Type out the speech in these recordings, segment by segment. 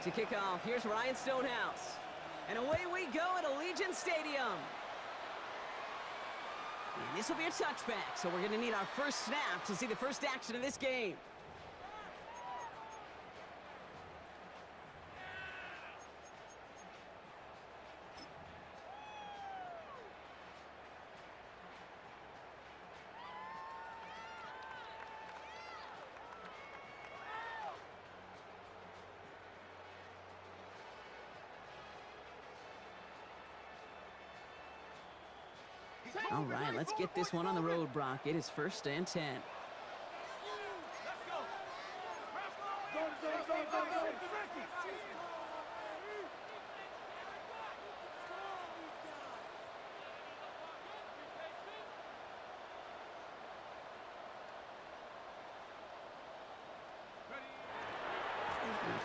To kick off, here's Ryan Stonehouse. And away we go at Allegiant Stadium. And this will be a touchback, so we're going to need our first snap to see the first action of this game. All right, let's get this one on the road, Brock. It is 1st and 10.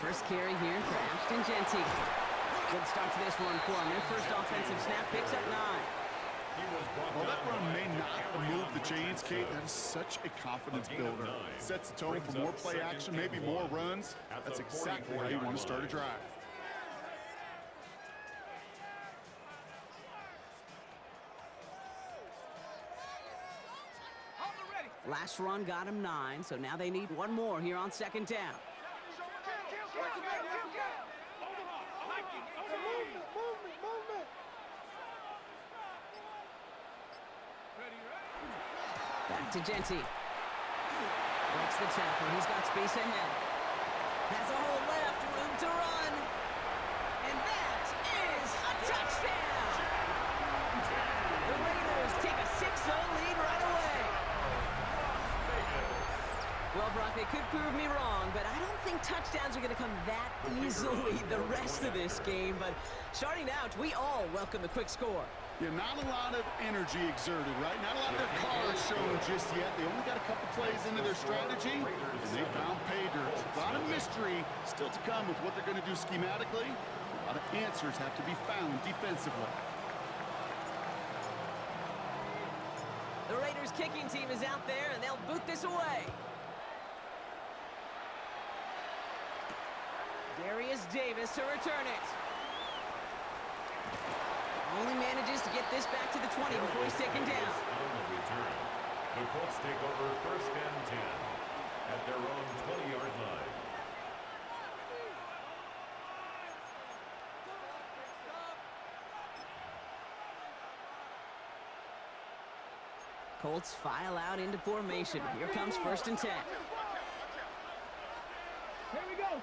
First carry here for Ashton Genty. Good start to this one for him. Their first offensive snap picks up 9. Well, that run may not move the chains, Kate. That is such a confidence builder. Sets the tone for more play action, maybe more runs. That's exactly how you want to start a drive. Last run got him 9, so now they need one more here on 2nd down. Back to Genty. Breaks the tackle. He's got space ahead. Has a hole left. Room to run. And that is a touchdown. The Raiders take a 6-0 lead right away. Well, Brock, they could prove me wrong, but I don't think touchdowns are going to come that easily the rest of this game. But starting out, we all welcome the quick score. Yeah, not a lot of energy exerted, right? Not a lot of their cards shown just yet. They only got a couple plays into their strategy, and they found pay dirt. A lot of mystery still to come with what they're going to do schematically. A lot of answers have to be found defensively. The Raiders kicking team is out there, and they'll boot this away. Darius Davis to return it. Only manages to get this back to the 20 before he's taken down. On the return, the Colts take over 1st and 10 at their own 20-yard line. Colts file out into formation. Here comes 1st and 10. Here we go.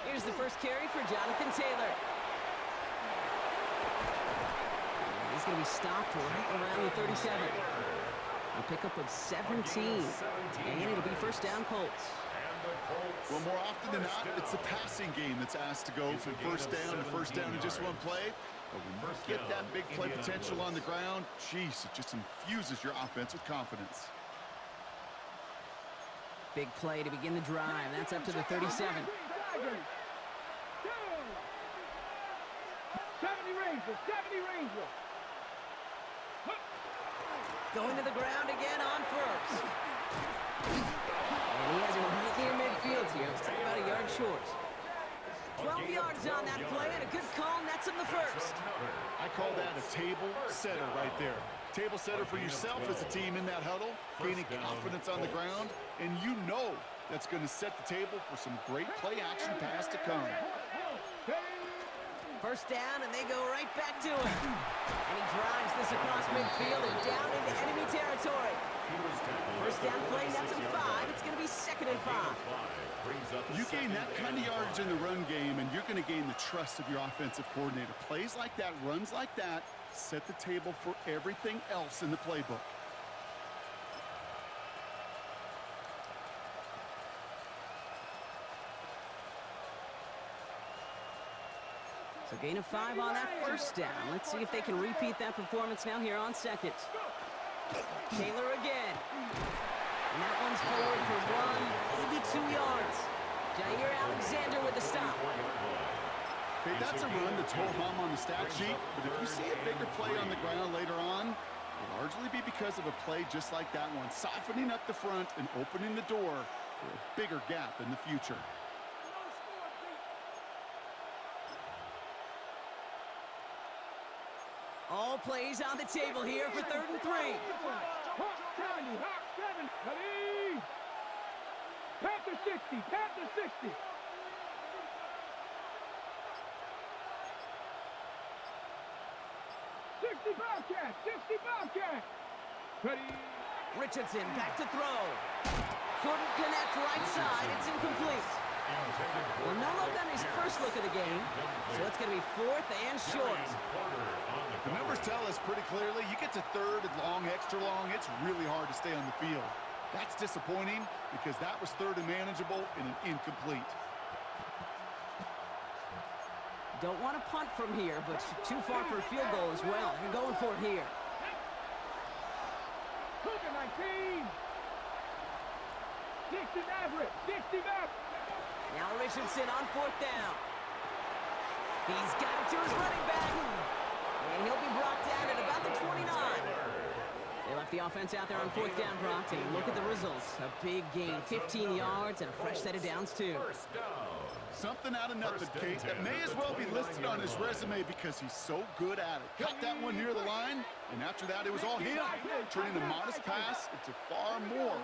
Here's the first carry for Jonathan Taylor. He's going to be stopped right around the 37. A pickup of 17. And it'll be 1st down Colts. Well, more often than not, it's the passing game that's asked to go from 1st down to 1st down in just one play. But when you get that big play potential on the ground, geez, it just infuses your offense with confidence. Big play to begin the drive. That's up to the 37. 70 Ranger. Going to the ground again on 1st. And he has it right near midfield here. It's about a yard short. 12 yards on that play, and a good call nets him the 1st. I call that a table setter right there. Table setter for yourself as a team in that huddle, gaining confidence on the ground, and you know that's going to set the table for some great play action pass to come. 1st down, and they go right back to it. And he drives this across midfield and down into enemy territory. 1st down play, nets him 5. It's going to be 2nd and 5. You gain that kind of yardage in the run game, and you're going to gain the trust of your offensive coordinator. Plays like that, runs like that, set the table for everything else in the playbook. So gain of 5 on that 1st down. Let's see if they can repeat that performance now here on 2nd. Taylor again. And that one's forward for 1, maybe 2 yards. Jair Alexander with the stop. Okay, that's a run that's ho-hum on the stat sheet, but if you see a bigger play on the ground later on, it'll largely be because of a play just like that one, softening up the front and opening the door for a bigger gap in the future. All plays on the table here for 3rd and 3. Hawk 70, Hawk 7, ready. Panther 60, Panther 60. 60 Bobcat, 60 Bobcat. Ready. Richardson back to throw. Couldn't connect right side. It's incomplete. Well, no look on his first look of the game, so it's going to be 4th and short. The numbers tell us pretty clearly, you get to 3rd and long, extra long, it's really hard to stay on the field. That's disappointing because that was 3rd and manageable and an incomplete. Don't want to punt from here, but too far for a field goal as well. You're going for it here. Cougar 19. 60 Maverick, 60 Maverick. Now Richardson on 4th down. He's got it to his running back. And he'll be brought down at about the 29. They left the offense out there on 4th down, Brock, and look at the results. A big gain, 15 yards, and a fresh set of downs, too. Something out of nothing, Kate, that may as well be listed on his resume because he's so good at it. Got that one near the line, and after that, it was all him, turning a modest pass into far more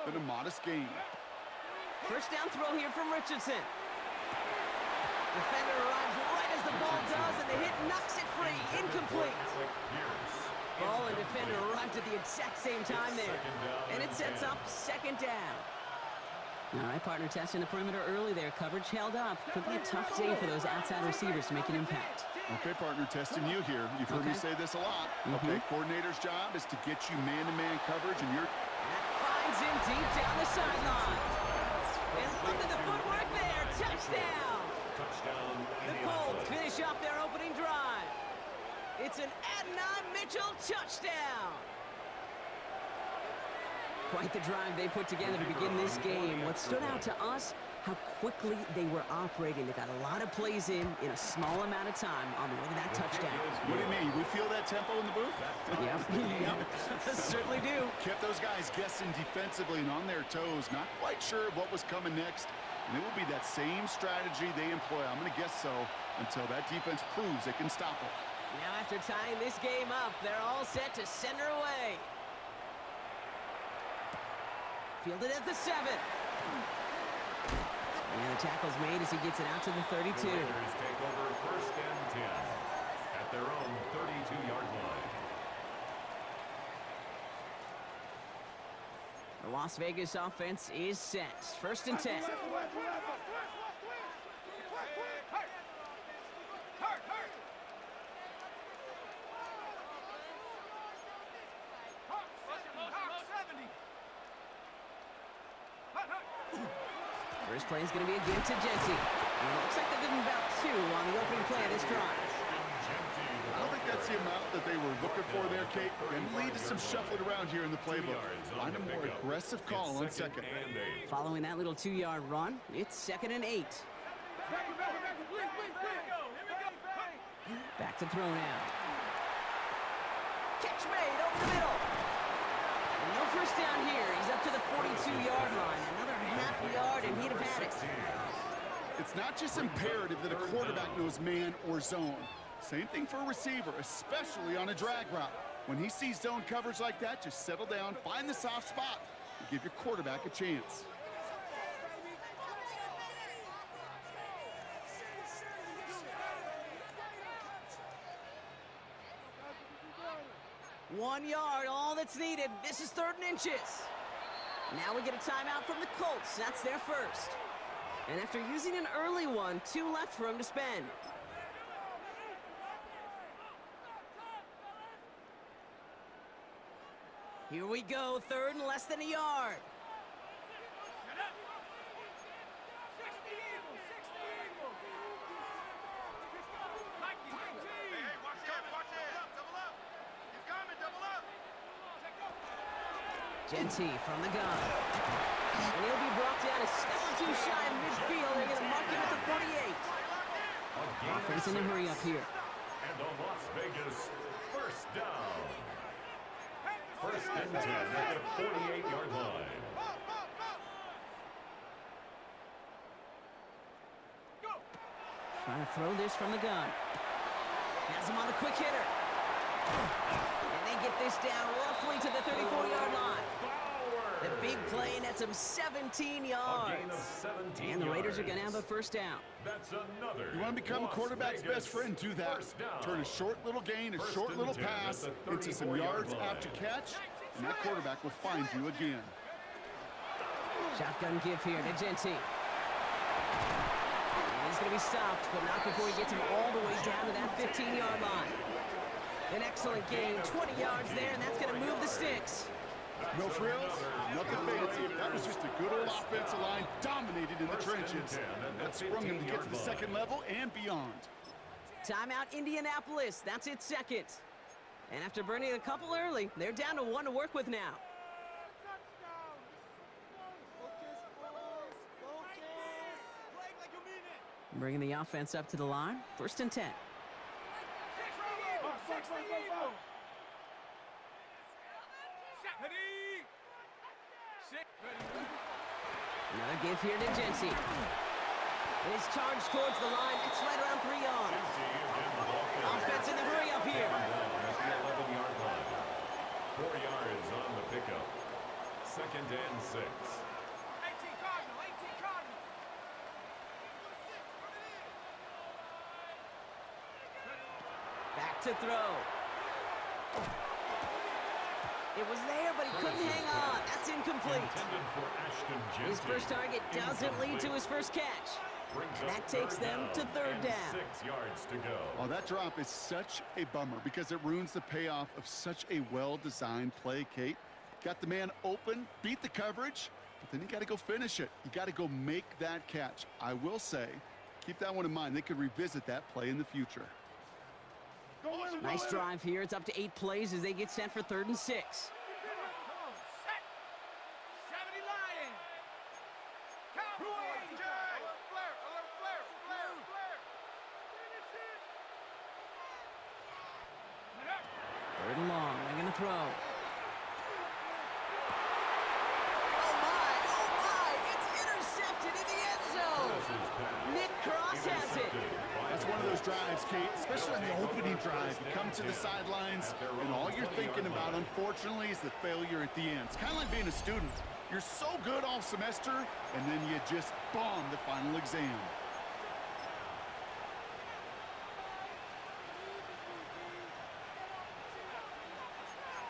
than a modest gain. First down throw here from Richardson. Defender arrives right as the ball does, and the hit knocks it free. Incomplete. Ball and defender arrived at the exact same time there. And it sets up 2nd down. All right, partner, testing the perimeter early there. Coverage held up. Could be a tough day for those outside receivers to make an impact. Okay, partner, testing you here. You've heard me say this a lot. Okay, coordinator's job is to get you man-to-man coverage, and you're... That finds him deep down the sideline. And look at the footwork there. Touchdown. The Colts finish off their opening drive. It's an Adonai Mitchell touchdown. Quite the drive they put together to begin this game. What stood out to us, how quickly they were operating. They got a lot of plays in a small amount of time on the way to that touchdown. What do you mean? We feel that tempo in the booth? Yep. Certainly do. Kept those guys guessing defensively and on their toes, not quite sure of what was coming next. And it will be that same strategy they employ, I'm going to guess so, until that defense proves they can stop it. Now after tying this game up, they're all set to send her away. Fielded at the 7. And the tackle's made as he gets it out to the 32. The Raiders take over 1st and 10 at their own 32-yard line. The Las Vegas offense is set. 1st and 10. First play is going to be a give to Genty. And it looks like they're giving about 2 on the opening play of this drive. I don't think that's the amount that they were looking for there, Kate. And lead to some shuffling around here in the playbook. Find a more aggressive call on 2nd. Following that little 2-yard run, it's 2nd and 8. Back to throw now. Catch made over the middle. And no first down here. He's up to the 42-yard line. Another half yard, and he'd have had it. It's not just imperative that a quarterback knows man or zone. Same thing for a receiver, especially on a drag route. When he sees zone coverage like that, just settle down, find the soft spot, and give your quarterback a chance. One yard, all that's needed. This is 3rd and inches. Now we get a timeout from the Colts. That's their first. And after using an early one, 2 left for him to spend. Here we go, 3rd and less than a yard. Genty from the gun. And he'll be brought down a step or 2 shy of midfield. They're going to mark him at the 48. Offense in a hurry up here. And the Las Vegas 1st down. 1st and 10 at the 48-yard line. Trying to throw this from the gun. Has him on the quick hitter. And they get this down roughly to the 34-yard line. The big play nets him 17 yards. A gain of 17 And the Raiders are going to yards. have a first down. That's another. You want to become a Las quarterback's Vegas best friend, do that. first down. Turn a short little gain, a First short and little 10 at pass the into some 34-yard yards line. after catch, and that quarterback will find you again. Shotgun give here to Genty. And he's going to be stopped, but not before he gets him all the way down to that 15-yard line. An excellent gain, 20 yards there, and that's going to move the sticks. No frills, nothing fancy. That was just a good old offensive line dominated in the trenches. And that sprung him to get to the second level and beyond. Timeout Indianapolis, that's its second. And after burning a couple early, they're down to one to work with now. Bringing the offense up to the line, 1st and 10. Another give here to Genty. His charge towards the line, it's right around 3 yards. Offense in the hurry up here. At the 11-yard line. 4 yards on the pickup. 2nd and 6. 18 Cardinal, 18 Cardinal. Back to throw. It was there, but he couldn't hang on. That's incomplete. Intended for Ashton Genty. His first target doesn't lead to his first catch. Brings And up that takes third them to third and down. 6 yards to go. Oh, that drop is such a bummer because it ruins the payoff of such a well-designed play, Kate. Got the man open, beat the coverage, but then you got to go finish it. You got to go make that catch. I will say, keep that one in mind. They could revisit that play in the future. Nice drive here. It's up to 8 plays as they get set for 3rd and 6. 70 Lions. Cowboys. Alert flare, alert flare, flare, flare. Finish it. 3rd and long. They're going to throw. Oh, my. It's intercepted in the end zone. Nick Cross has it. That's one of those drives, Kate, especially on the opening drive. You come to the sidelines, and all you're thinking about, unfortunately, is the failure at the end. It's kind of like being a student. You're so good all semester, and then you just bomb the final exam.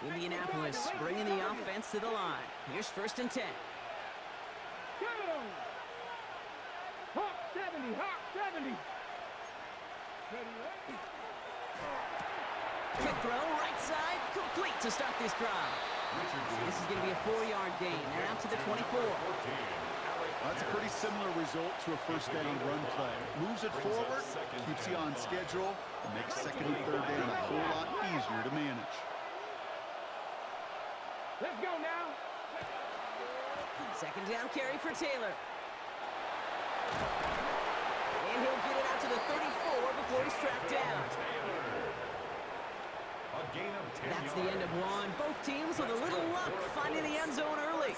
Indianapolis bringing the offense to the line. Here's 1st and 10. Go! Hawk 70, Hawk 70. Quick throw, right side, complete to start this drive. This is going to be a 4-yard gain. They're out to the 24. That's a pretty similar result to a first down run play. Moves it forward, keeps you on schedule, and makes 2nd and 3rd down a whole lot easier to manage. Let's go now. 2nd down carry for Taylor. And he'll get it out to the 34 before he's tracked down. A gain of 10 That's the end of one. Both teams with a little luck finding the end zone early.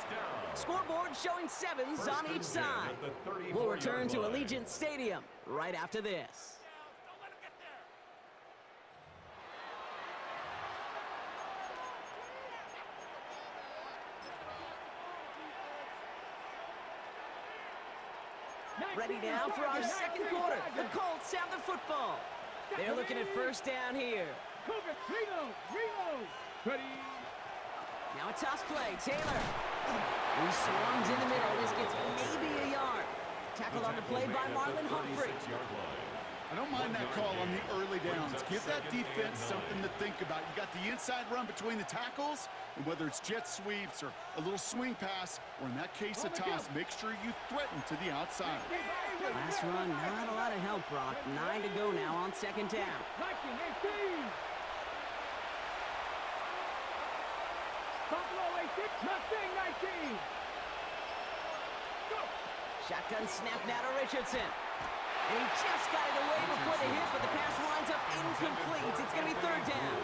Scoreboard showing 7s on each side. We'll return to Allegiant Stadium right after this. Ready now for our second quarter. The Colts have the football. They're looking at 1st down here. Cougar, reload. Ready. Now a toss play. Taylor. He swarms in the middle. This gets maybe a yard. Tackled on the play by Marlon Humphrey. I don't mind that call on the early downs. Give that defense something to think about. You got the inside run between the tackles, and whether it's jet sweeps or a little swing pass, or in that case a toss, make sure you threaten to the outside. Last run, not a lot of help, Brock. 9 to go now on 2nd down. 19, 18. Buffalo 18, Mustang 19. Go. Shotgun snap now to Richardson. And he just got it away before the hit, but the pass winds up incomplete. It's going to be 3rd down.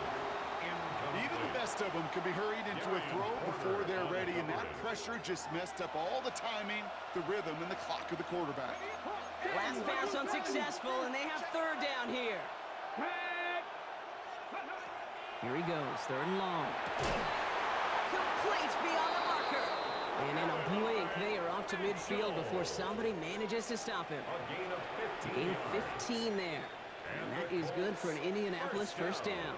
Even the best of them can be hurried into a throw before they're ready, and that pressure just messed up all the timing, the rhythm, and the clock of the quarterback. Last pass unsuccessful, and they have 3rd down here. Here he goes, 3rd and long. Complete beyond the marker. And in a blink, they are off to midfield before somebody manages to stop him. A gain of 15. Gain of 15 there. And that is good for an Indianapolis first down.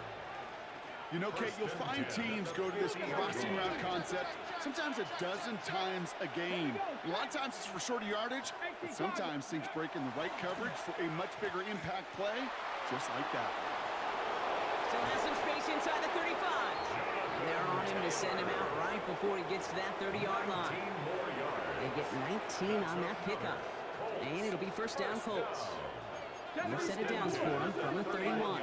You know, Kate, you'll find teams go to this crossing route concept sometimes a dozen times a game. A lot of times it's for shorter yardage, but sometimes things break in the right coverage for a much bigger impact play, just like that. Still has some space inside the 35. And they're on him to send him out right before he gets to that 30-yard line. They get 19 on that pickup. And it'll be first down Colts. New set of downs for him from the 31.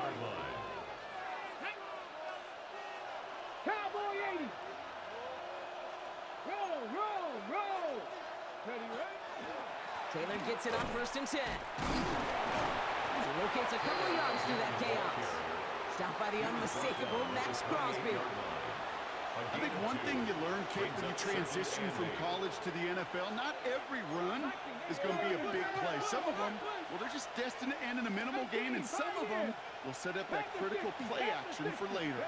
Cowboy 80. Roll. Ready, right? Taylor gets it on 1st and 10. He locates a couple of yards through that chaos. Stopped by the unmistakable Max Crosby. I think one thing you learn, Kate, when you transition from college to the NFL, not every run is going to be a big play. Some of them, well, they're just destined to end in a minimal gain, and some of them will set up that critical play action for later.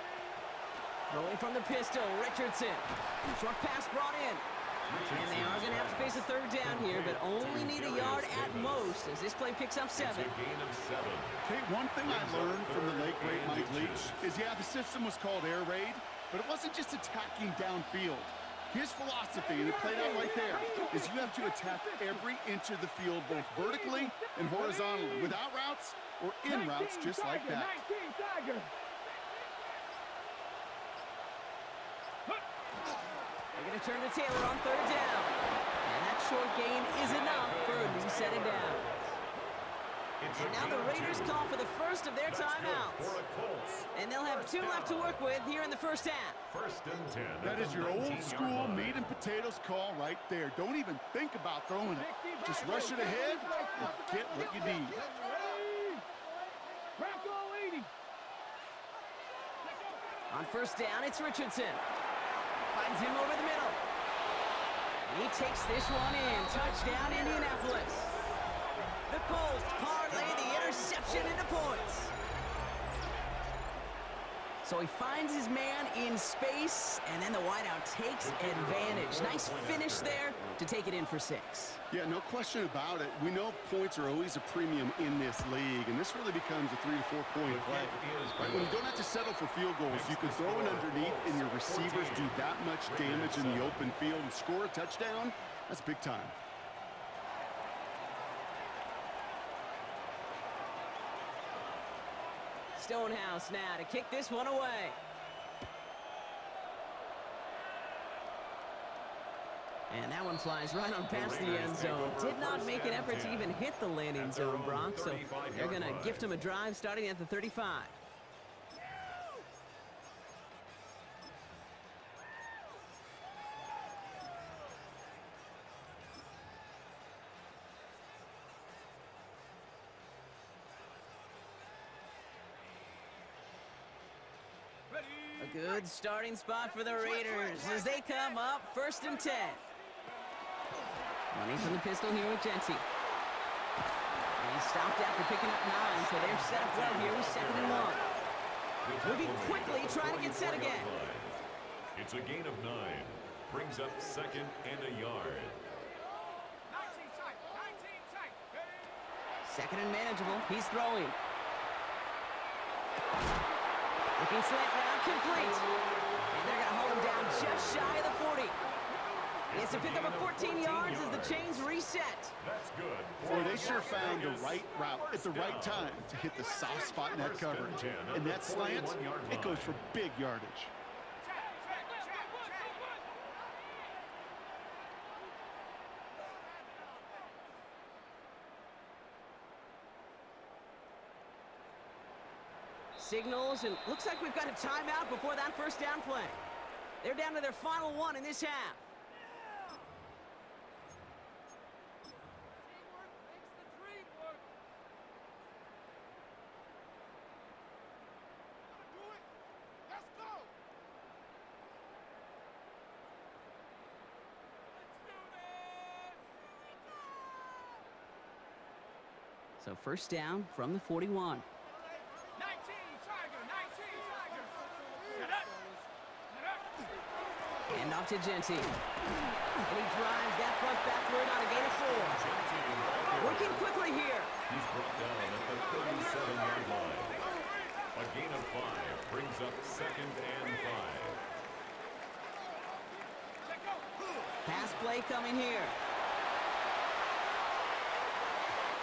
Rolling from the pistol, Richardson. Short pass brought in. And they are going to have to face a 3rd down here, but only need a yard at most as this play picks up 7. Kate, one thing I learned from the late, great Mike Leach is, yeah, the system was called air raid, but it wasn't just attacking downfield. His philosophy, and it played out right there, is you have to attack every inch of the field, both vertically and horizontally, without routes or in routes, just like that. They're going to turn to Taylor on 3rd down. And that short gain is enough for a new set of downs. And now the Raiders call for the first of their timeouts. And they'll have 2 left to work with here in the first half. 1st and 10. That is your old school meat and potatoes call right there. Don't even think about throwing it. Just rush it ahead and get what you need. On 1st down, it's Richardson. Finds him over the middle. And he takes this one in. Touchdown, Indianapolis. The Colts parlay the interception into points. So he finds his man in space, and then the wideout takes advantage. Nice finish there to take it in for 6. Yeah, no question about it. We know points are always a premium in this league, and this really becomes a 3 to 4 point play. Right, when you don't have to settle for field goals, you can throw it underneath, and your receivers do that much damage in the open field and score a touchdown. That's big time. Stonehouse now to kick this one away. And that one flies right on past the end zone. Did not make an effort to even hit the landing zone, Brock, so they're going to gift him a drive starting at the 35. A good starting spot for the Raiders as they come up 1st and 10. Running from the pistol here with Jency. And he stopped after picking up 9, so they're set up well here with 2nd and 1. Moving quickly, trying to get set again. It's a gain of 9. Brings up 2nd and a yard. 2nd and manageable. He's throwing. Looking slant route, complete. And they're going to hold him down just shy of the 40. It's a pickup of 14 yards as the chains reset. That's good. Boy, they sure found the right route at the right time to hit the soft spot in that coverage. And that slant, it goes for big yardage. Signals, and looks like we've got a timeout before that 1st down play. They're down to their final 1 in this half. So 1st down from the 41. 19, Tiger, 19, Tiger. Hand off to Genty. And he drives that front backward on a gain of 4. Working quickly here. He's brought down at the 37-yard line. A gain of 5 brings up 2nd and 5. Pass play coming here.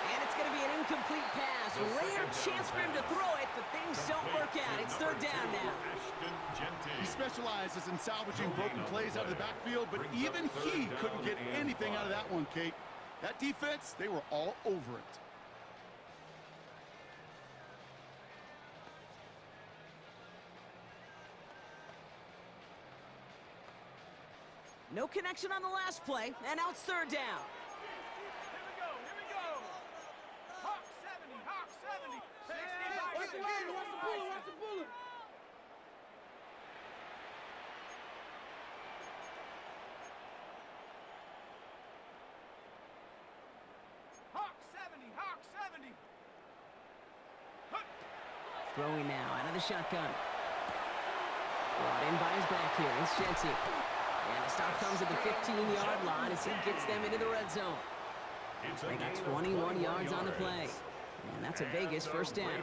And it's going to be an incomplete pass. Rare chance for him to throw it, but things don't work out. It's 3rd down now. He specializes in salvaging broken plays out of the backfield, but even he couldn't get anything out of that one, Kate. That defense, they were all over it. No connection on the last play, and now it's 3rd down. Here we go. Hawk 70, Hawk 70. 65, watch the bullet, watch the bullet. Hawk 70, Hawk 70. Throwing now out of the shotgun. Brought in by his back here. It's Genty. And the stop comes at the 15-yard line as he gets them into the red zone. They got 21 yards on the play. And that's a Vegas 1st down.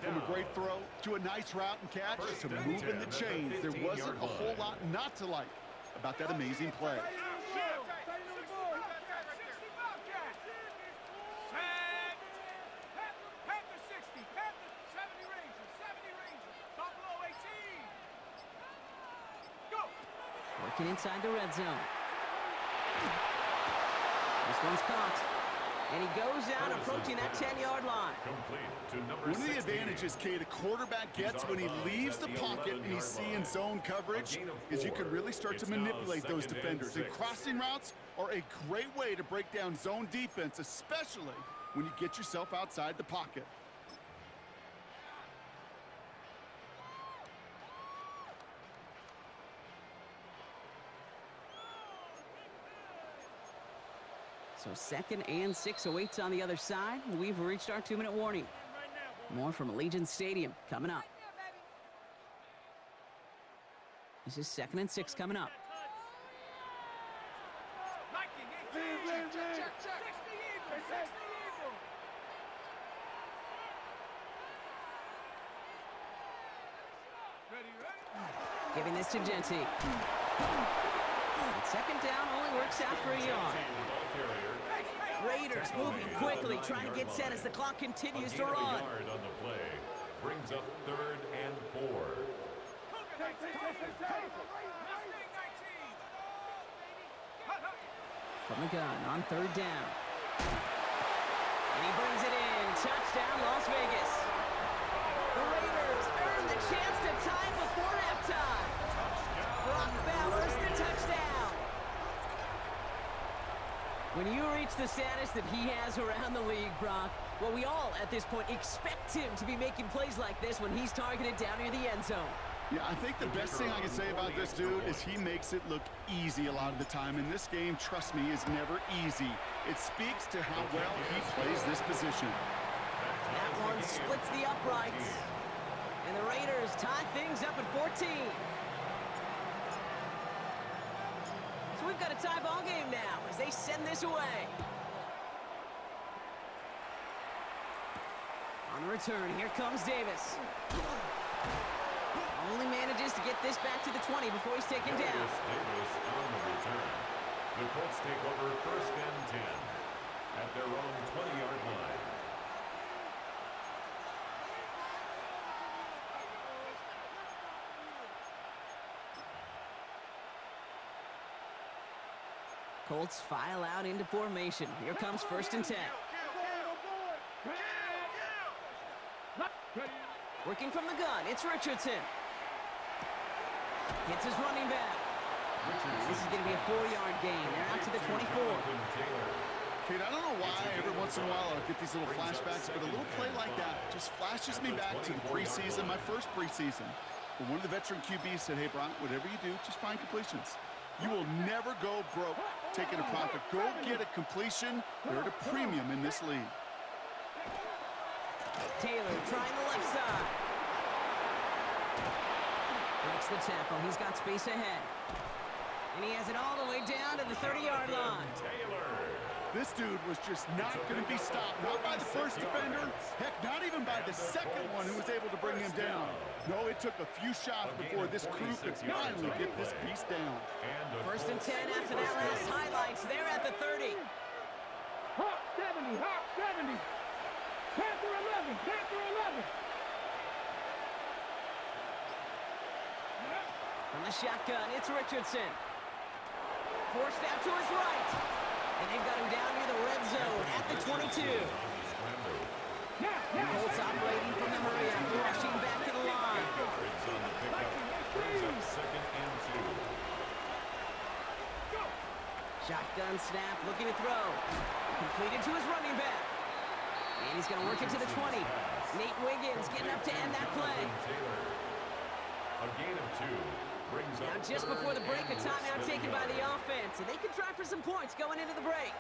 From a great throw to a nice route and catch to moving the chains, there wasn't a whole lot not to like about that amazing play. Working inside the red zone. This one's caught. And he goes out approaching that 10-yard line. One of the advantages, Kate, a quarterback gets when he leaves the pocket and he's seeing zone coverage is you can really start to manipulate those defenders. And crossing routes are a great way to break down zone defense, especially when you get yourself outside the pocket. So 2nd and 6 awaits on the other side. We've reached our 2-minute warning. More from Allegiant Stadium coming up. This is 2nd and 6 coming up. Giving this to Genty. And 2nd down only works out for a yard. Raiders moving quickly, trying to get set as the clock continues to run. On the play brings up 3rd and 4. From the gun on 3rd down. And he brings it in. Touchdown, Las Vegas. The Raiders earn the chance to tie before halftime. Brock Bowers, the touchdown. When you reach the status that he has around the league, Brock, well, we all at this point expect him to be making plays like this when he's targeted down near the end zone. Yeah, I think the best thing I can say about this dude is he makes it look easy a lot of the time. And this game, trust me, is never easy. It speaks to how well he plays this position. That one splits the uprights. And the Raiders tie things up at 14. So we've got a tie ball game now as they send this away. On the return, here comes Davis. Only manages to get this back to the 20 before he's taken down. Davis on the return. The Colts take over 1st and 10 at their own 20-yard line. Colts file out into formation. Here comes 1st and 10. Working from the gun, it's Richardson. Hits his running back. This is going to be a 4-yard gain. They're out to the 24. Kate, I don't know why every once in a while I get these little flashbacks, but a little play like that just flashes me back to the preseason, my first preseason. When one of the veteran QBs said, hey, Brock, whatever you do, just find completions. You will never go broke taking a profit. Go get a completion. They're at a premium in this league. Taylor trying the left side. Breaks the tackle. He's got space ahead. And he has it all the way down to the 30-yard line. This dude was just not going to be stopped. Not by the first defender. Heck, not even by the second one who was able to bring him down. No, it took a few shots before this crew could finally get this beast down. First and 10 after that last highlights. They're at the 30. Hawk 70, Hawk 70. Panther 11, Panther 11. From the shotgun, it's Richardson. Forced out to his right. And they've got him down near the red zone at the 22. Colts operating from the hurry up, rushing back to the line. Shotgun snap, looking to throw. Completed to his running back. And he's going to work it to the 20. Nate Wiggins getting up to end that play. A gain of 2. Now just before the break, a timeout taken by the offense, and they can try for some points going into the break.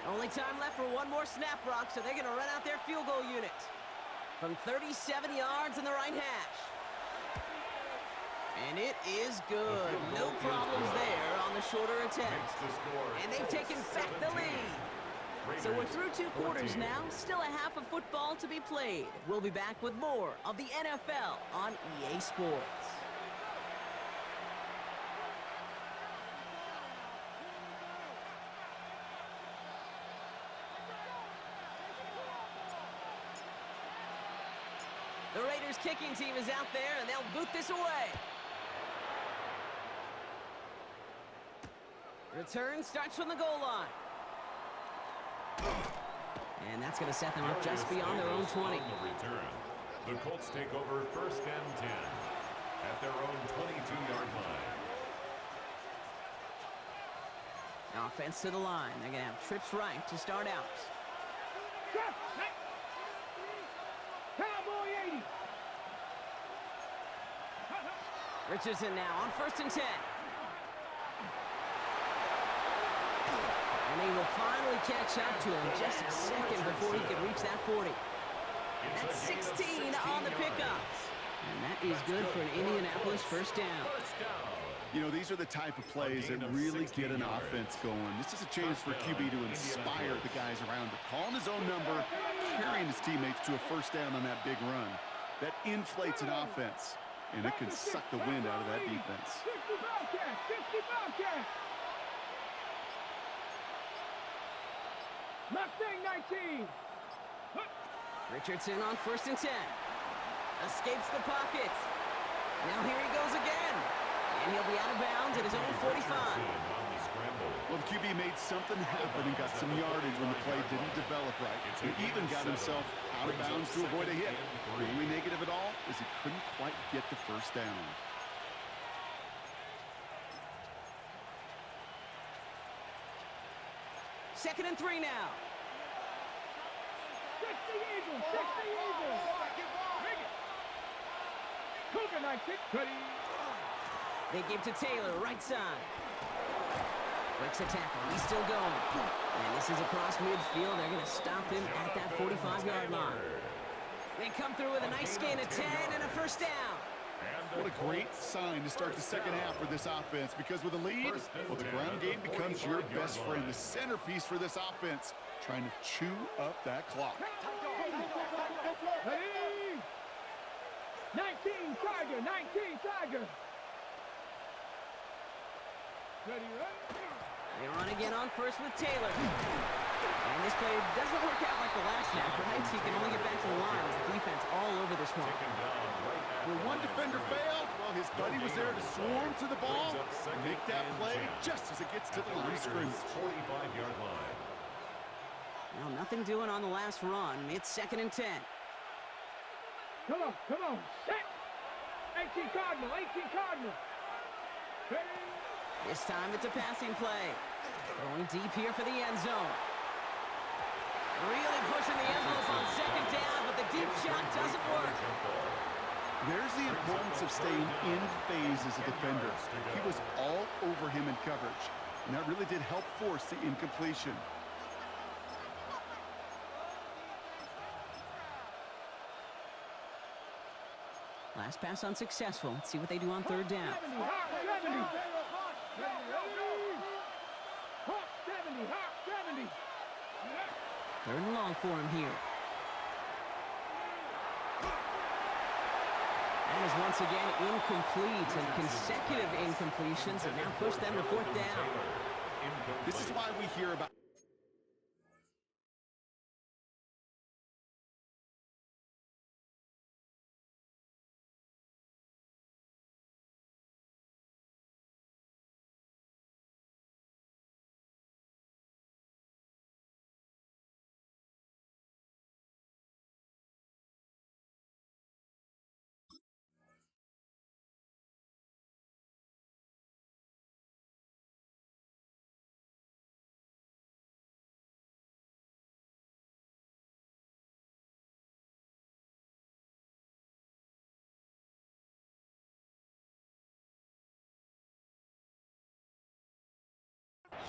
Only time left for one more snap, Brock, so they're going to run out their field goal unit. From 37 yards in the right hash. And it is good. No problems there on the shorter attempt. And they've taken back the lead. So we're through 2 quarters now, still a half of football to be played. We'll be back with more of the NFL on EA Sports. The Raiders kicking team is out there, and they'll boot this away. Return starts from the goal line. And that's going to set them up just beyond their own 20. The Colts take over first and 10 at their own 22-yard line. Now offense to the line. They're going to have trips right to start out. Cowboy 80. Richardson now on first and 10. And they will finally catch up to him just a second before he can reach that 40. That's 16 on the pickup. And that is good for an Indianapolis first down. You know, these are the type of plays that really get an offense going. This is a chance for QB to inspire the guys around him. Calling his own number, carrying his teammates to a first down on that big run. That inflates an offense, and it can suck the wind out of that defense. 50 Bobcats, 50 Bobcats. Mustang 19. Richardson on first and 10. Escapes the pocket. Now here he goes again. And he'll be out of bounds at his own 45. Well, the QB made something happen and got some yardage when the play didn't develop right. He even got himself out of bounds to avoid a hit. The only negative at all is he couldn't quite get the first down. Second and 3 now. 60 Eagles, 60 Eagles. Cougar 19. They give to Taylor, right side. Breaks a tackle. He's still going. And this is across midfield. They're going to stop him at that 45-yard line. They come through with a nice gain of 10 and a first down. What a great sign to start the second half for this offense, because with a lead, well, the ground game becomes your best friend, the centerpiece for this offense, trying to chew up that clock. 19 Tiger, 19 Tiger. Ready, right? They run again on first with Taylor. And this play doesn't work out like the last snap, right? So you can only get back to the line as the defense all over this one. When one defender failed, well, his buddy was there to swarm to the ball and make that play just as it gets to the line of scrimmage. 45-yard line. Well, nothing doing on the last run. It's second and 10. Come on, set. 18 Cardinal, 18 Cardinal. Ready? This time it's a passing play. Going deep here for the end zone. Really pushing the envelope on second down, but the deep shot doesn't work. There's the importance of staying in phase as a defender. He was all over him in coverage, and that really did help force the incompletion. Last pass unsuccessful. Let's see what they do on third down. 70, Hawk 70. Hawk 70, Hawk 70. Third and long for him here. That is once again incomplete, and consecutive incompletions have now pushed them to fourth down. This is why we hear about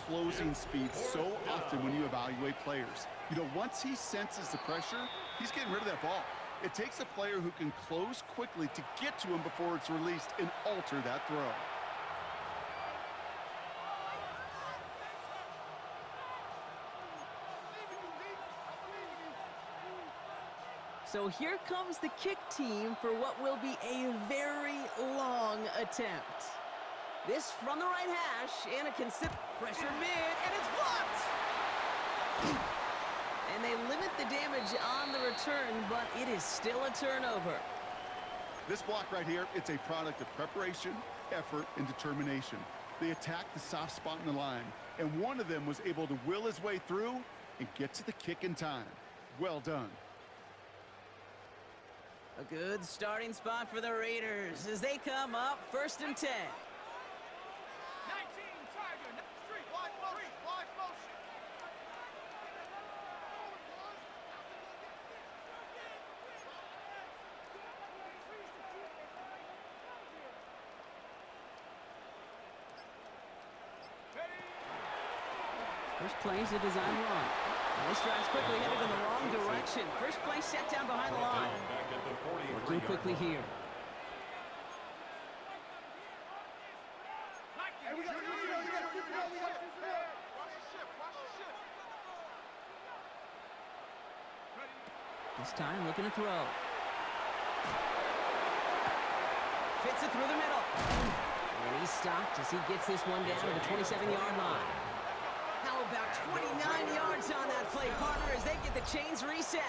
closing speed so often when you evaluate players. You know, once he senses the pressure, he's getting rid of that ball. It takes a player who can close quickly to get to him before it's released and alter that throw. So here comes the kick team for what will be a very long attempt. This from the right hash, and a pressure mid, and it's blocked! And they limit the damage on the return, but it is still a turnover. This block right here, it's a product of preparation, effort, and determination. They attacked the soft spot in the line, and one of them was able to will his way through and get to the kick in time. Well done. A good starting spot for the Raiders as they come up 1st and 10. 19, Tiger, street, live motion, live motion. First play is a design run. And this drive's quickly headed in the wrong direction. First play set down behind the line. Working quickly here. This time looking to throw. Fits it through the middle. And he's stopped as he gets this one down to the 27-yard line. How about 29 yards on that play, partner, as they get the chains reset?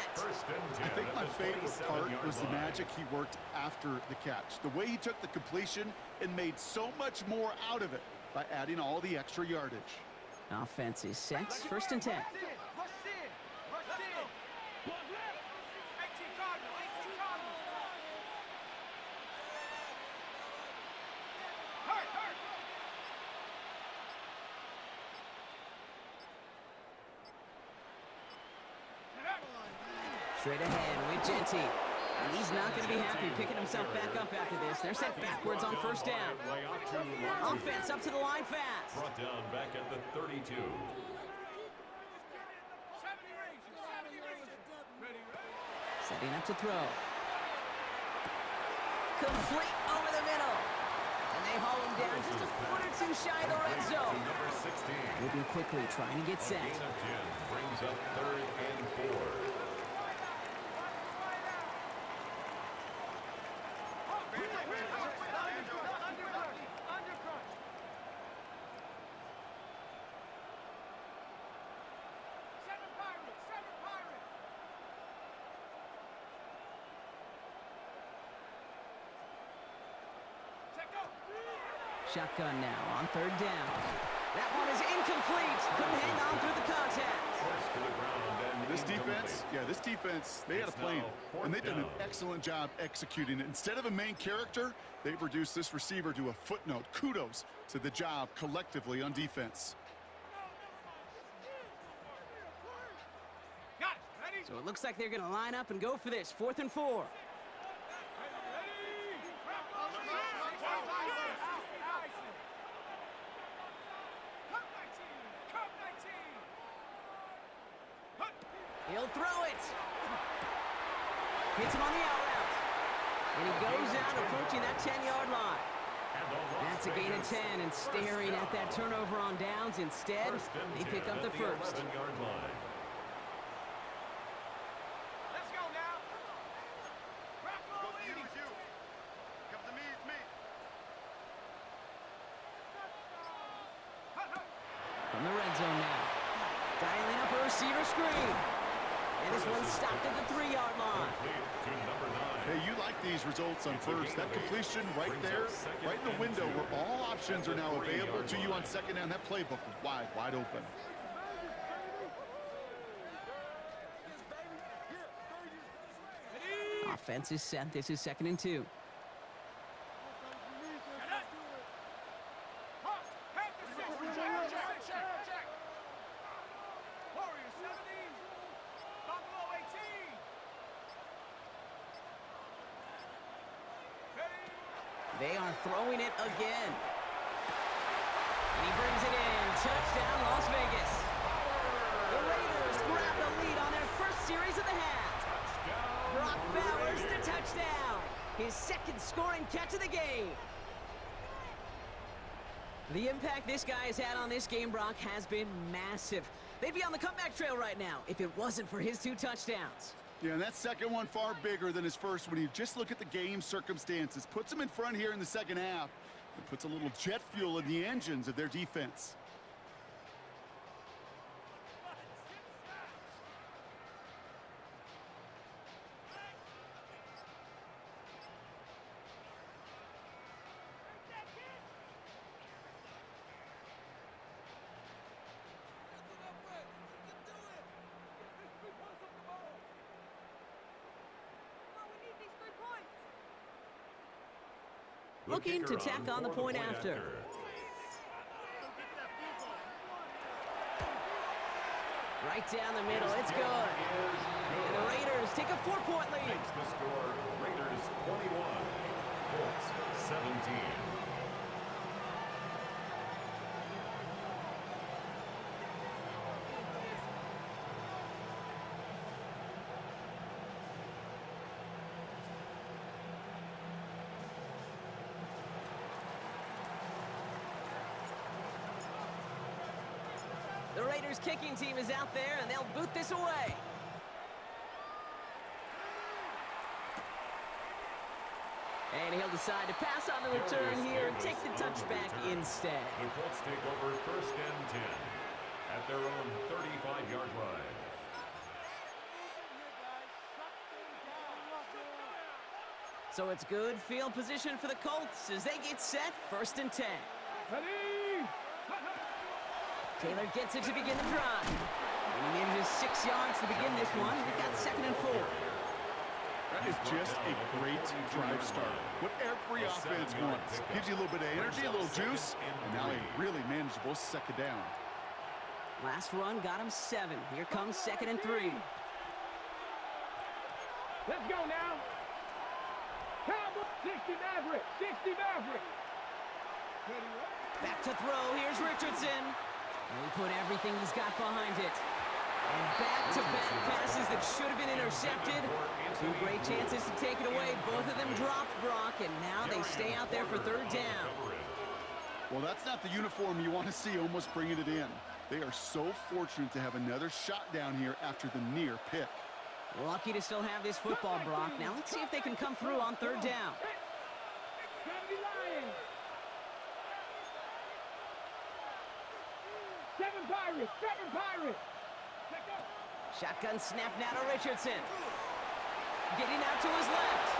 I think my favorite part was the magic he worked after the catch. The way he took the completion and made so much more out of it by adding all the extra yardage. Offense is set. 1st and 10. Straight ahead with Genty. And he's not going to be happy picking himself back up after this. They're set backwards on 1st down. Offense up to the line fast. Brought down back at the 32. Setting up to throw. Complete over the middle. And they haul him down just a foot or two shy of the red zone. Number 16. Moving quickly, trying to get set. Gain of 10 brings up 3rd and 4. Shotgun now on 3rd down. That one is incomplete. Couldn't hang on through the contact. This defense, they had a plan, and they've done an excellent job executing it. Instead of a main character, they've reduced this receiver to a footnote. Kudos to the job collectively on defense. So it looks like they're going to line up and go for this. 4th and 4. He'll throw it. Hits him on the out route. And he goes out approaching that 10-yard line. And the Las That's a gain of Vegas 10, and staring at that turnover on downs. Instead, they pick up the first. 11-yard line. Let's go now. BlknBlu LG. Come to me, it's me. From the red zone now. Dialing up a receiver screen. And this one stopped at the 3-yard line. Complete to number 9. Hey, you like these results on first. That completion right there, right in the window where all options are now available to you on second down. That playbook was wide open. Offense is set. This is 2nd and 2. Warriors 70. BlknBlu 18. They are throwing it again. And he brings it in. Touchdown, Las Vegas. The Raiders grab the lead on their first series of the half. Brock Bowers the touchdown. His 2nd scoring catch of the game. The impact this guy has had on this game, Brock, has been massive. They'd be on the comeback trail right now if it wasn't for his 2 touchdowns. Yeah, and that second one far bigger than his first when you just look at the game circumstances. Puts him in front here in the second half and puts a little jet fuel in the engines of their defense. Looking to tack on the point after. Right down the middle, it's good. And the Raiders take a 4-point lead. Makes the score Raiders 21, Colts 17. The Raiders kicking team is out there, and they'll boot this away. And he'll decide to pass on the return here and take the touchback instead. The Colts take over 1st and 10 at their own 35-yard line. So it's good field position for the Colts as they get set, 1st and 10. Taylor gets it to begin the drive. And he manages 6 yards to begin this one. We've got 2nd and 4. That is just a great drive start. What every offense wants. Gives you a little bit of energy, a little juice, and now a really manageable second down. Last run got him 7. Here comes 2nd and 3. Let's go now. Cowboy 60 Maverick. 60 Maverick. Back to throw. Here's Richardson. And he put everything he's got behind it. And back-to-back passes that should have been intercepted. 2 great chances to take it away. Both of them dropped, Brock, and now they stay out there for 3rd down. Well, that's not the uniform you want to see almost bringing it in. They are so fortunate to have another shot down here after the near pick. Lucky to still have this football, Brock. Now let's see if they can come through on 3rd down. Seven Pirates. Shotgun snap now to Richardson. Getting out to his left.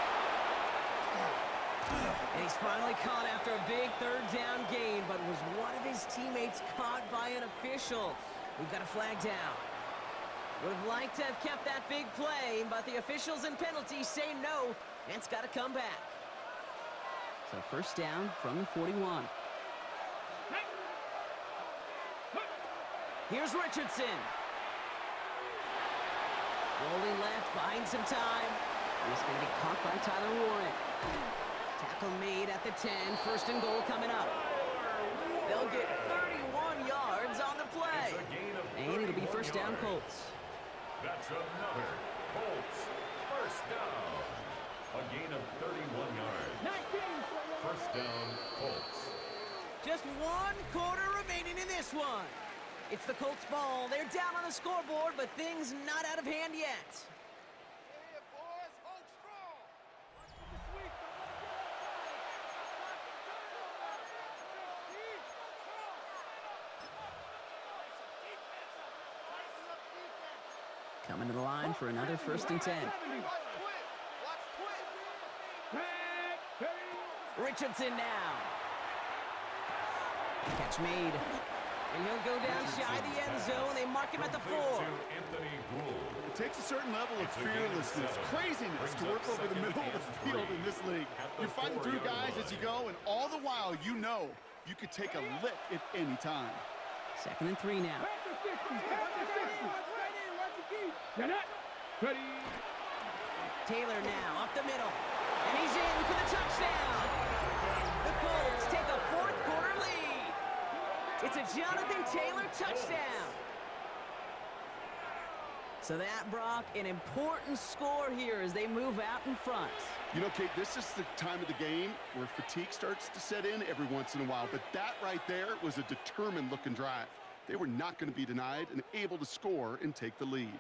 And he's finally caught after a big 3rd down gain, but was one of his teammates caught by an official? We've got a flag down. Would have liked to have kept that big play, but the officials and penalties say no, and it's got to come back. So 1st down from the 41. Here's Richardson. Rolling left, buying some time. He's going to be caught by Tyler Warren. Tackle made at the 10. 1st and goal coming up. They'll get 31 yards on the play. And it'll be 1st down Colts. That's another Colts 1st down. A gain of 31 yards. 19. First down, Colts. Just 1 quarter remaining in this one. It's the Colts ball. They're down on the scoreboard, but things not out of hand yet. Yeah, boys, hold strong. Coming to the line for another 1st and 10. Watch quit. Watch quit. Richardson now. Catch made. And he'll go down shy of the end zone. They mark him at the 4. Anthony Gould. It takes a certain level of fearlessness, craziness to work over the middle of the field in this league. You're fighting through guys as you go, and all the while you know you could take a lick at any time. 2nd and 3 now. Taylor now up the middle. And he's in for the touchdown. The Colts take a 4th quarter lead. It's a Jonathan Taylor touchdown. So that, Brock, an important score here as they move out in front. You know, Kate, this is the time of the game where fatigue starts to set in every once in a while, but that right there was a determined-looking drive. They were not going to be denied and able to score and take the lead.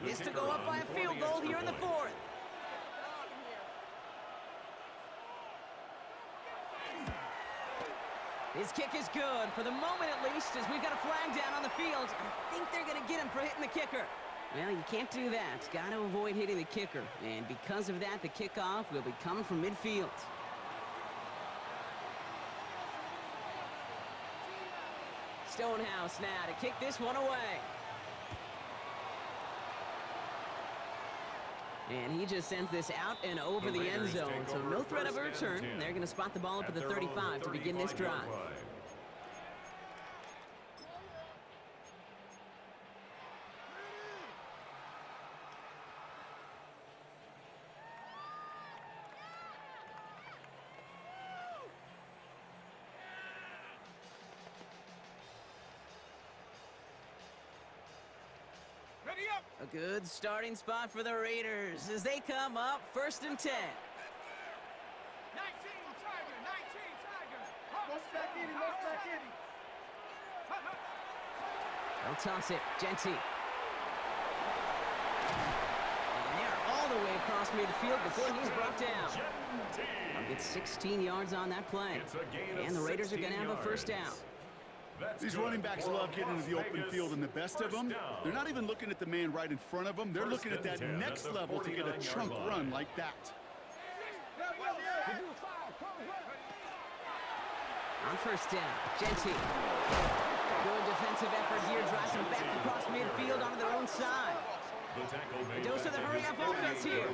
Is to go up by a field goal here in the 4th. His kick is good, for the moment at least, as we've got a flag down on the field. I think they're going to get him for hitting the kicker. Well, you can't do that. Got to avoid hitting the kicker. And because of that, the kickoff will be coming from midfield. Stonehouse now to kick this one away. And he just sends this out and over the end zone. So no threat of a return. They're going to spot the ball up at the 35 to begin this drive. Ready up. A good starting spot for the Raiders as they come up 1st and 10. 19, Tiger. 19, Tiger. Let's back in. Let's back in. They'll toss it. Genty. And they're all the way across midfield before he's brought down. They'll get 16 yards on that play. And the Raiders are going to have a 1st down. These running backs love getting into the open field, and the best of them, they're not even looking at the man right in front of them. They're looking at that next level to get a chunk run like that. On 1st down, Genty. Good defensive effort here, drives them back across midfield onto their own side. A dose of the hurry-up offense here.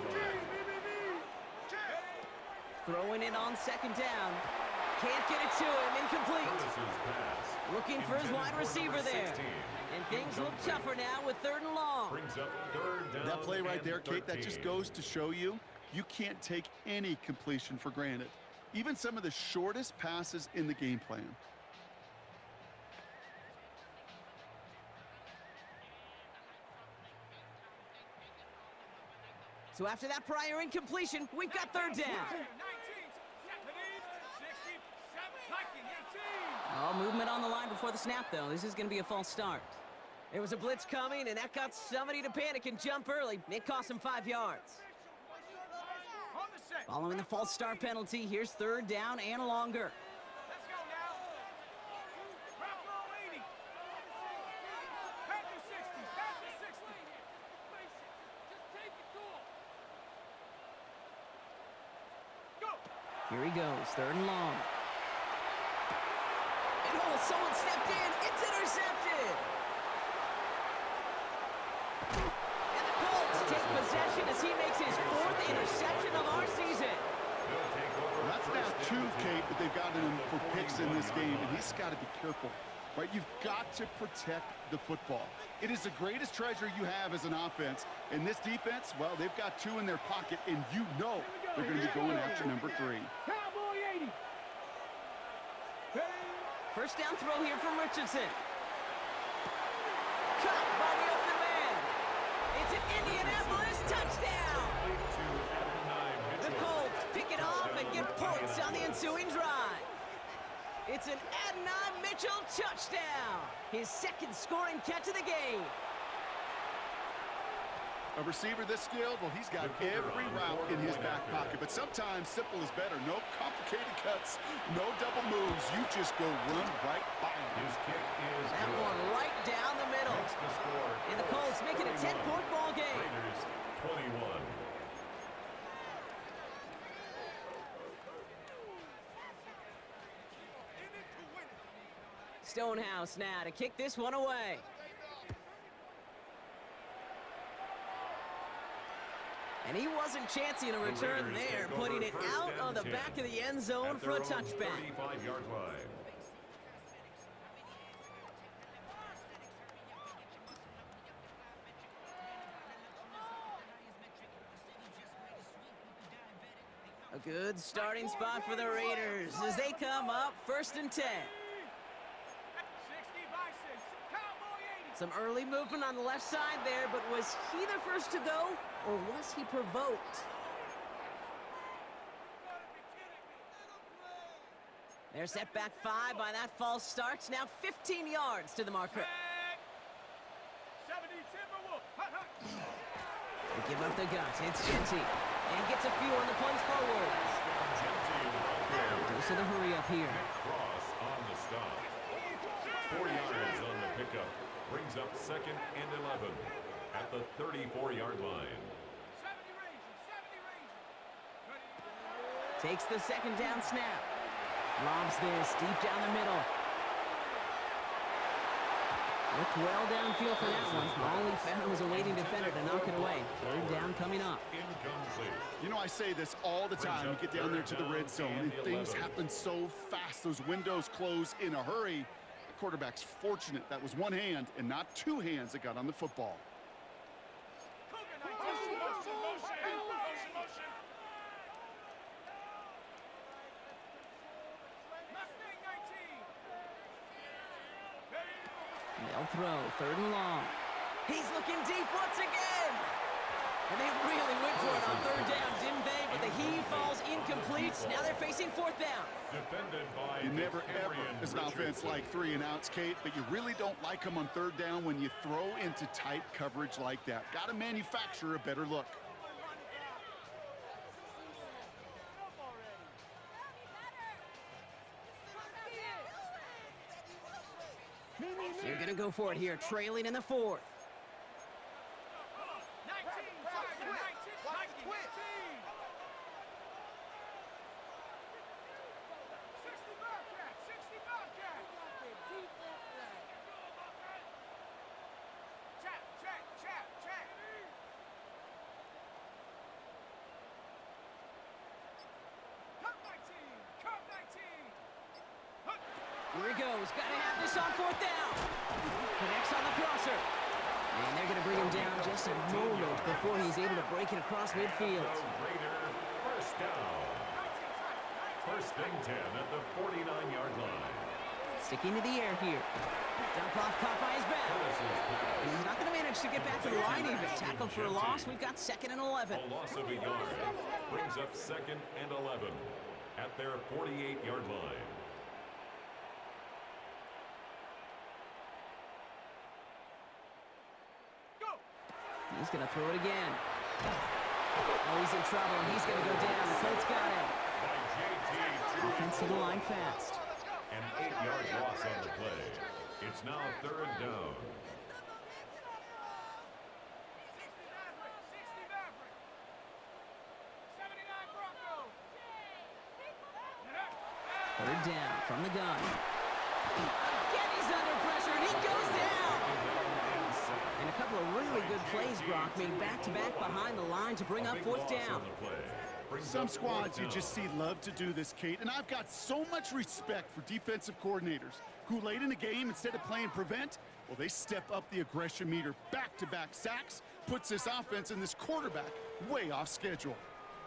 Throwing it on 2nd down. Can't get it to him, incomplete. Looking for his wide receiver there. And things look tougher now with 3rd and long. That play right there, Kate, that just goes to show you, you can't take any completion for granted. Even some of the shortest passes in the game plan. So after that prior incompletion, we've got 3rd down. 19, 60, 18. All movement on the line before the snap, though. This is going to be a false start. There was a blitz coming, and that got somebody to panic and jump early. It cost him 5 yards. On the set. Following the false start penalty, here's 3rd down and longer. Let's go now. Route roll 80. Back to 60. Back to 60. Just take it to him. Go. Here he goes, 3rd and long. And oh, someone stepped in. It's intercepted. And the Colts take possession as he makes his 4th interception of our season. Well, that's now 2, Kate, that they've gotten him for picks in this game, and he's got to be careful. Right? You've got to protect the football. It is the greatest treasure you have as an offense. And this defense, well, they've got 2 in their pocket, and you know they're going to be going after number 3. Cowboy 80. 1st down throw here from Richardson. Cut by the open man. It's It's an Indianapolis touchdown! The Colts pick it off and get points on the ensuing drive. It's an Adonai Mitchell touchdown! His second scoring catch of the game. A receiver this skilled, well, he's got every route in his back pocket. But sometimes simple is better. No complicated cuts, no double moves. You just go run right by him. His kick is That good. one right down the middle. Makes the score. And the Colts make it a 10-point ball game. Raiders 21. Stonehouse now to kick this one away. And he wasn't chancing a return there, putting it out on the back of the end zone for a touchback. 35-yard line. A good starting spot for the Raiders as they come up 1st and 10. 60 by 6. Cowboy 80. Some early movement on the left side there, but was he the first to go, or was he provoked? They're set back 5 by that false start. Now 15 yards to the marker. 70 Timberwolf. Hut, hut. They give up the guts. It's Genty. And gets a few on the plunge forward. Goes to the hurry up here. Cross on the stop. 4 yards on the pickup. Brings up 2nd and 11 at the 34-yard line. 70 Rangers. 70 Rangers. Takes the second down snap. Lobs this deep down the middle. Looked well downfield for that one. All he found was a waiting defender to knock it away. 3rd down coming up. Incomplete. You know, I say this all the time. You get down there to the red zone, and things happen so fast. Those windows close in a hurry. The quarterback's fortunate that was one hand and not two hands that got on the football. Cougar 19. Motion, motion, motion, motion. Mustang 19. They'll throw 3rd and long. He's looking deep once again. And they really went for it on 3rd down, didn't they? But the heave falls incomplete. Now they're facing 4th down. Defended by You never, ever, Darian as an offense, Richardson. like 3 and outs, Kate, but you really don't like them on 3rd down when you throw into tight coverage like that. Got to manufacture a better look. They're going to go for it here, trailing in the 4th. 19. 19. 19. 60 Bobcat. 60 Bobcat. Check, check, check, check. Cup 19. Cup 19. Hut. Here he goes. Got to have this on 4th down. Connects on the crosser. And they're going to bring him down just a moment before he's able to break it across midfield. The Raider 1st down. 1st and 10 at the 49-yard line. Sticking to the air here. Dump off caught by his back. And he's not going to manage to get back to the line even. Tackled for a loss. We've got 2nd and 11. A loss of a yard brings up 2nd and 11 at their 48-yard line. Go. He's going to throw it again. Oh, he's in trouble, and he's going to go down. The Colts got him. By J.T. Offense to the line fast. An 8-yard loss on the play. It's now 3rd down. 60 Maverick. 60 Maverick. 79 Broncos. 3rd down from the gun. Again, he's under pressure, and he goes down. And a couple of really good plays, Brock, made back-to-back behind the line to bring up 4th down. Some squads you just see love to do this, Kate, and I've got so much respect for defensive coordinators who late in the game, instead of playing prevent, well, they step up the aggression meter. Back-to-back sacks puts this offense and this quarterback way off schedule.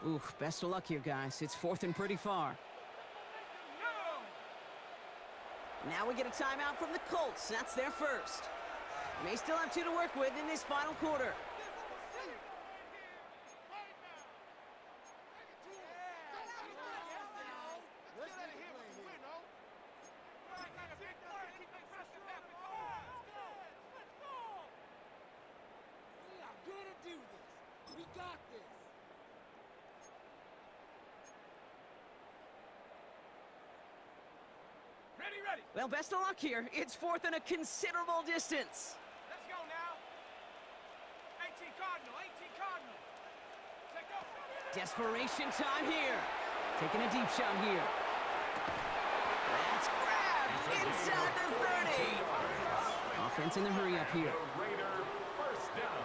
Oof, best of luck here, guys. It's 4th and pretty far. Now we get a timeout from the Colts. That's their first. May still have 2 to work with in this final quarter. Ready. Well, best of luck here. It's fourth and a considerable distance. Let's go now. 18 Cardinal, 18 Cardinal. Take go. Desperation time here. Taking a deep shot here. That's grabbed inside the 30. Offense in the hurry up here. The Raider first down.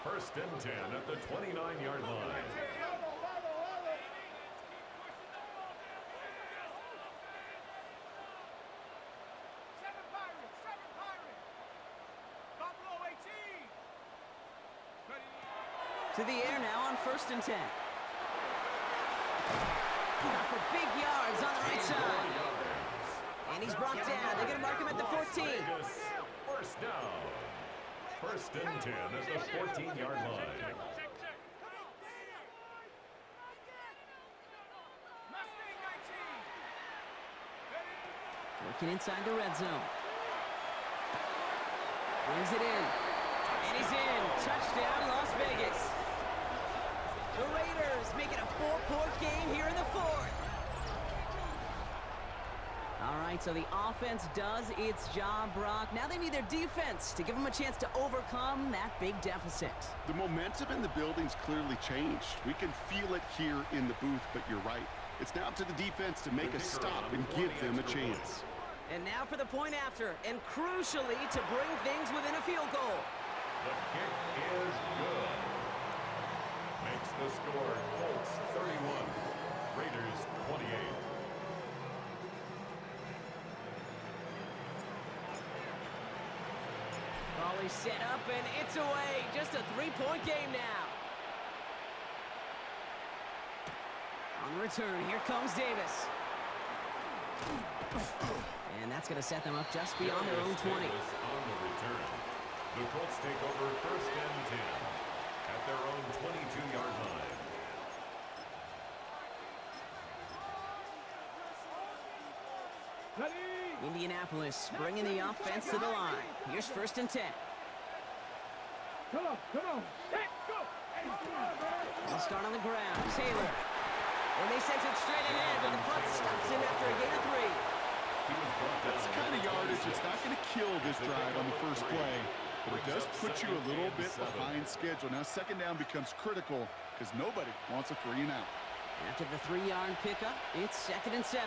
First and 10 at the 29-yard line. Seven Pirates, seven Pirates. BlknBlu LG. Ready. To the air now on first and 10. Got for big yards on the right side. And he's brought down. They're going to mark him at the 14. Vegas, first down. First and 10 at the 14-yard line. Mustang 19. Ready. Working inside the red zone. Brings it in. And he's in. Touchdown, Las Vegas. The Raiders make it a 4-point game here in the fourth. All right, so the offense does its job, Brock. Now they need their defense to give them a chance to overcome that big deficit. The momentum in the building's clearly changed. We can feel it here in the booth, but you're right. It's now up to the defense to make a stop and give them a chance. And now for the point after, and crucially to bring things within a field goal. The kick is good. Makes the score Colts 31, Raiders 28. Ball is set up and it's away. Just a 3-point game now. On the return, here comes Davis. And that's going to set them up just beyond their own 20. On the return. The Colts take over first and 10 at their own 22-yard line. Ready. Indianapolis bringing the offense to the line. Here's first and 10. Come on, come on. Hey, go. They'll start on the ground. Taylor. And they sent it straight ahead, but the front stops him after a gain of 3. That's the kind of yardage that's not going to kill this drive on the first play, but it does put you a little bit behind schedule. Now second down becomes critical because nobody wants a 3 and out. After the 3-yard pickup, it's second and 7.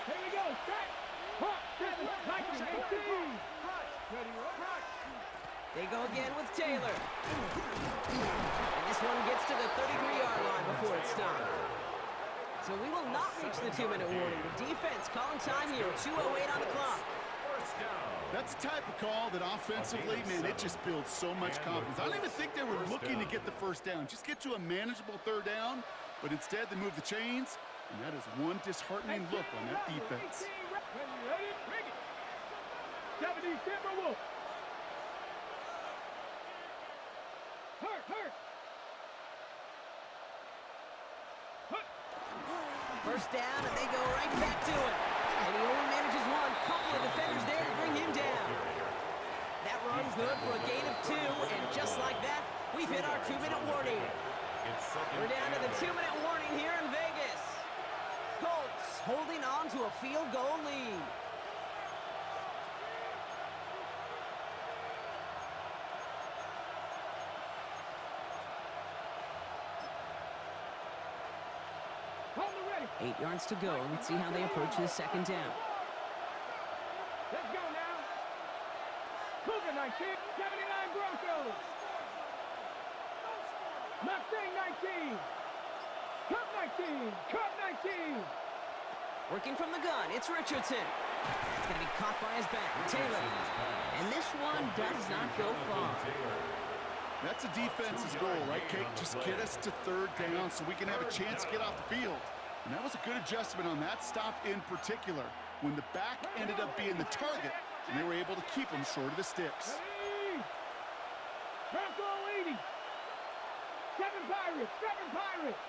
Here we go. Strike. Hot. 7. 19. 18. Ready. Right. They go again with Taylor. And this one gets to the 33-yard line before it's stopped. So we will not reach the 2-minute warning. The defense calling time here. 2:08 on the clock. First down. That's the type of call that offensively, man, it just builds so much confidence. I don't even think they were looking to get the first down. Just get to a manageable third down, but instead they move the chains, and that is one disheartening look on that defense. Ready. Bring it. 70 Timberwolf. Hurt. First down, and they go right back to it. And he only manages one. Couple of defenders there to bring him down. That run good for a gain of 2, and just like that, we've hit our 2-minute warning. We're down to the 2-minute warning here in Vegas. Colts holding on to a field goal lead. Hold it ready. 8 yards to go. Let's see how they approach this second down. Let's go now. Cougar 19. 79 Broncos. Mustang 19. Cup 19. Cup 19. Working from the gun, it's Richardson. It's going to be caught by his back. Taylor. And this one does not go far. That's a defense's goal, right, Kate? Just get us to third down so we can have a chance to get off the field. And that was a good adjustment on that stop in particular, when the back ended up being the target, and they were able to keep him short of the sticks. Ready. Bronco 80. 7 Pirates. 7 Pirates.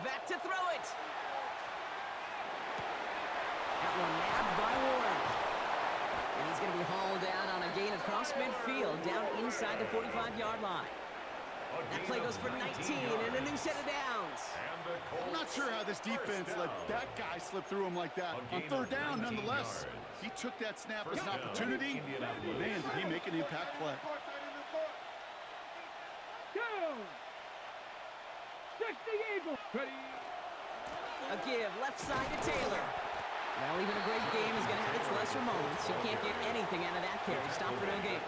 Back to throw it. That one nabbed by Warren. And he's going to be hauled out on a gain across midfield, down inside the 45-yard line. That play goes for 19 and a new set of downs. I'm not sure how this defense let that guy slip through him like that. On third down, nonetheless, he took that snap as an opportunity. Man, did he make an impact play. Go! 60 Eagles. Ready. A give left side to Taylor. Well, even a great game is going to have its lesser moments. You can't get anything out of that carry. Stop for no gain.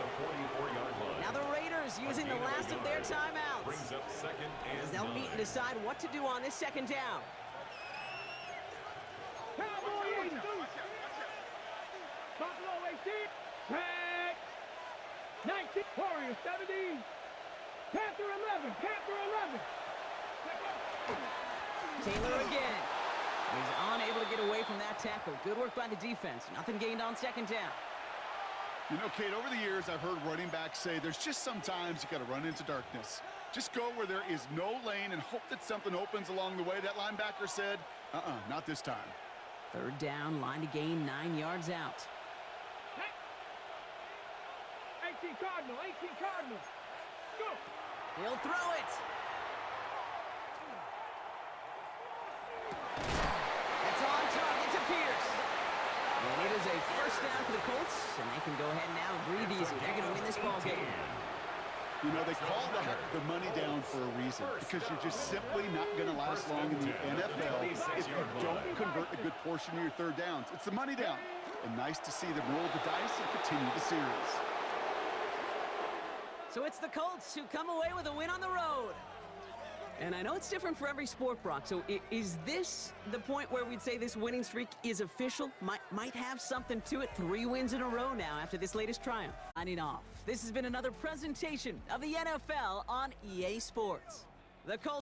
Now the Raiders using the last of their timeouts. As they'll meet and decide what to do on this second down. Cowboy 80. Buffalo 18. Tag. 19. Warriors 17. Panther 11. Panther 11. Taylor again. He's unable to get away from that tackle. Good work by the defense. Nothing gained on second down. You know, Kate, over the years, I've heard running backs say there's just sometimes you got to run into darkness. Just go where there is no lane and hope that something opens along the way. That linebacker said, not this time. Third down, line to gain 9 yards out. 18 Cardinal. 18 Cardinal. Go. He'll throw it. That's on target to Pierce. And it is a first down for the Colts, and they can go ahead now and breathe easy. They're going to win this ball game. You know, they call that the money down for a reason, because you're just simply not going to last long in the NFL if you don't convert a good portion of your third downs. It's the money down. And nice to see them roll the dice and continue the series. So it's the Colts who come away with a win on the road. And I know it's different for every sport, Brock. So is this the point where we'd say this winning streak is official? Might have something to it. 3 wins in a row now after this latest triumph. Signing off. This has been another presentation of the NFL on EA Sports. The Colts